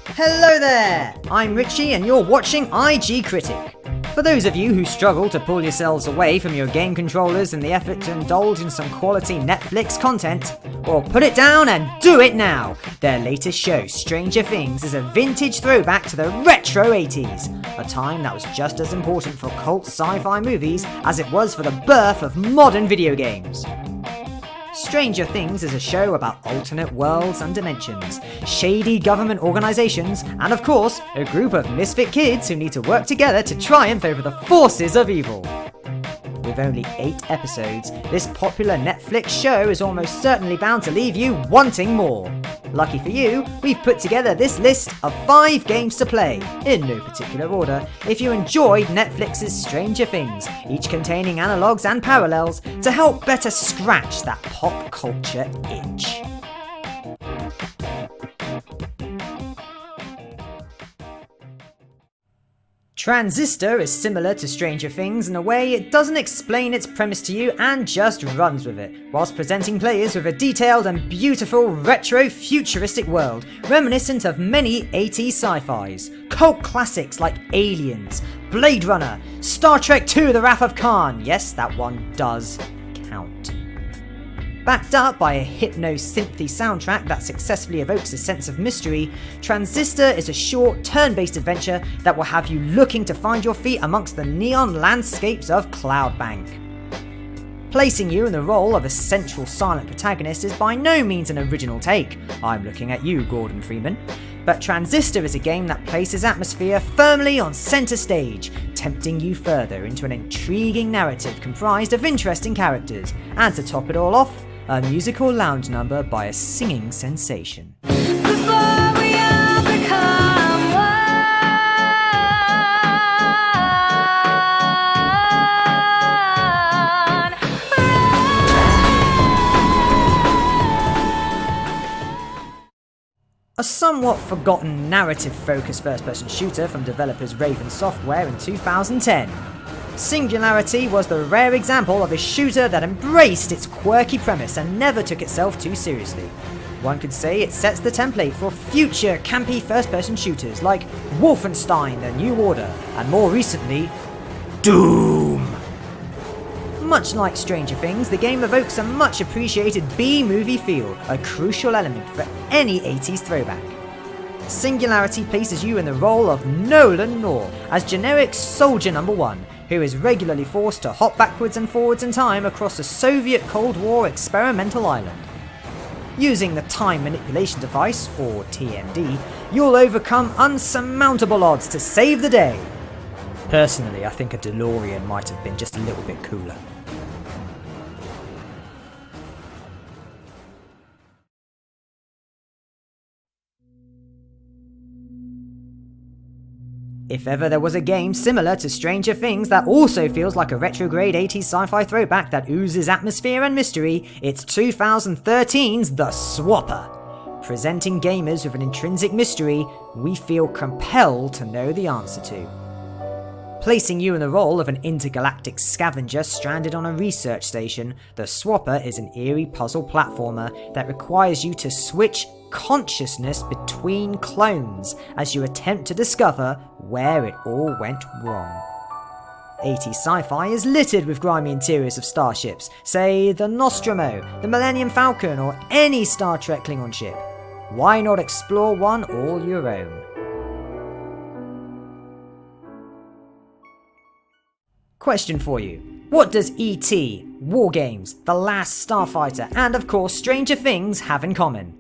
Hello there! I'm Richie and you're watching IGCritic. For those of you who struggle to pull yourselves away from your game controllers in the effort to indulge in some quality Netflix content, well, put it down and do it now! Their latest show, Stranger Things, is a vintage throwback to the retro 80s, a time that was just as important for cult sci-fi movies as it was for the birth of modern video games. Stranger Things is a show about alternate worlds and dimensions, shady government organisations, and of course, a group of misfit kids who need to work together to triumph over the forces of evil. With only 8 episodes, this popular Netflix show is almost certainly bound to leave you wanting more. Lucky for you, we've put together this list of 5 games to play, in no particular order, if you enjoyed Netflix's Stranger Things, each containing analogues and parallels to help better scratch that pop culture itch. Transistor is similar to Stranger Things in a way it doesn't explain its premise to you and just runs with it, whilst presenting players with a detailed and beautiful retro-futuristic world reminiscent of many 80s sci-fis, cult classics like Aliens, Blade Runner, Star Trek II: The Wrath of Khan, yes, that one does count. Backed up by a hypno-synthy soundtrack that successfully evokes a sense of mystery, Transistor is a short, turn-based adventure that will have you looking to find your feet amongst the neon landscapes of Cloudbank. Placing you in the role of a central silent protagonist is by no means an original take. I'm looking at you, Gordon Freeman. But Transistor is a game that places atmosphere firmly on centre stage, tempting you further into an intriguing narrative comprised of interesting characters, and to top it all off, a musical lounge number by a singing sensation. Before we all become one. A somewhat forgotten narrative-focused first-person shooter from developers Raven Software in 2010. Singularity was the rare example of a shooter that embraced its quirky premise and never took itself too seriously. One could say it sets the template for future campy first-person shooters like Wolfenstein: The New Order, and more recently, Doom! Much like Stranger Things, the game evokes a much appreciated B-movie feel, a crucial element for any 80s throwback. Singularity places you in the role of Nolan North as generic Soldier No. 1, who is regularly forced to hop backwards and forwards in time across a Soviet Cold War experimental island. Using the Time Manipulation Device, or TMD, you'll overcome unsurmountable odds to save the day. Personally, I think a DeLorean might have been just a little bit cooler. If ever there was a game similar to Stranger Things that also feels like a retrograde 80s sci-fi throwback that oozes atmosphere and mystery, it's 2013's The Swapper. Presenting gamers with an intrinsic mystery we feel compelled to know the answer to. Placing you in the role of an intergalactic scavenger stranded on a research station, The Swapper is an eerie puzzle platformer that requires you to switch consciousness between clones as you attempt to discover where it all went wrong. 80s sci-fi is littered with grimy interiors of starships, say the Nostromo, the Millennium Falcon, or any Star Trek Klingon ship. Why not explore one all your own? Question for you. What does E.T., War Games, The Last Starfighter, and of course Stranger Things have in common?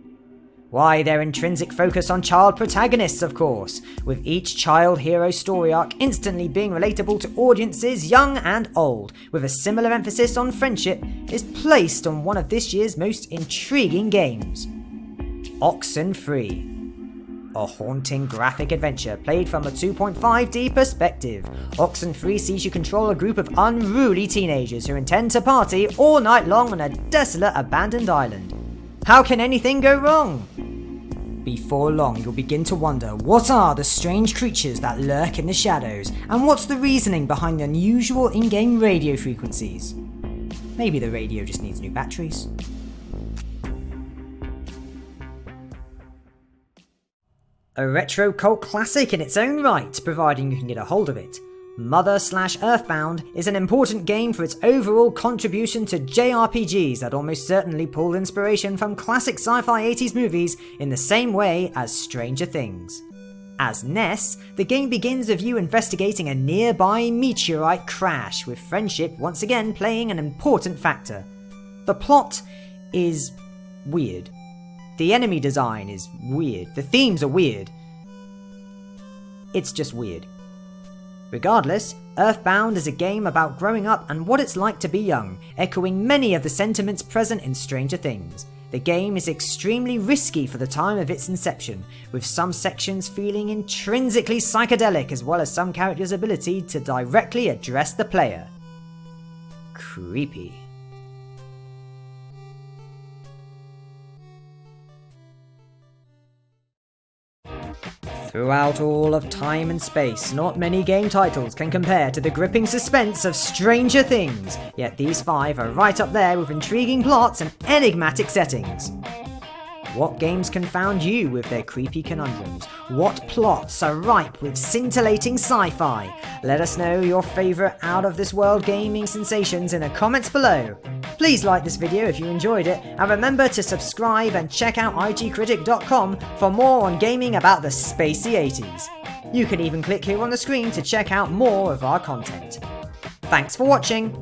Why, their intrinsic focus on child protagonists, of course, with each child hero story arc instantly being relatable to audiences young and old, with a similar emphasis on friendship, is placed on one of this year's most intriguing games. Oxenfree. A haunting graphic adventure played from a 2.5D perspective. Oxenfree sees you control a group of unruly teenagers who intend to party all night long on a desolate abandoned island. How can anything go wrong? Before long, you'll begin to wonder what are the strange creatures that lurk in the shadows, and what's the reasoning behind the unusual in-game radio frequencies. Maybe the radio just needs new batteries. A retro cult classic in its own right, providing you can get a hold of it. Mother/Earthbound is an important game for its overall contribution to JRPGs that almost certainly pulled inspiration from classic sci-fi 80s movies in the same way as Stranger Things. As Ness, the game begins with you investigating a nearby meteorite crash, with friendship once again playing an important factor. The plot is weird. The enemy design is weird. The themes are weird. It's just weird. Regardless, Earthbound is a game about growing up and what it's like to be young, echoing many of the sentiments present in Stranger Things. The game is extremely risky for the time of its inception, with some sections feeling intrinsically psychedelic as well as some characters' ability to directly address the player. Creepy. Throughout all of time and space, not many game titles can compare to the gripping suspense of Stranger Things, yet these 5 are right up there with intriguing plots and enigmatic settings. What games confound you with their creepy conundrums? What plots are ripe with scintillating sci-fi? Let us know your favourite out-of-this-world gaming sensations in the comments below. Please like this video if you enjoyed it, and remember to subscribe and check out IGCritic.com for more on gaming about the spacey 80s. You can even click here on the screen to check out more of our content. Thanks for watching!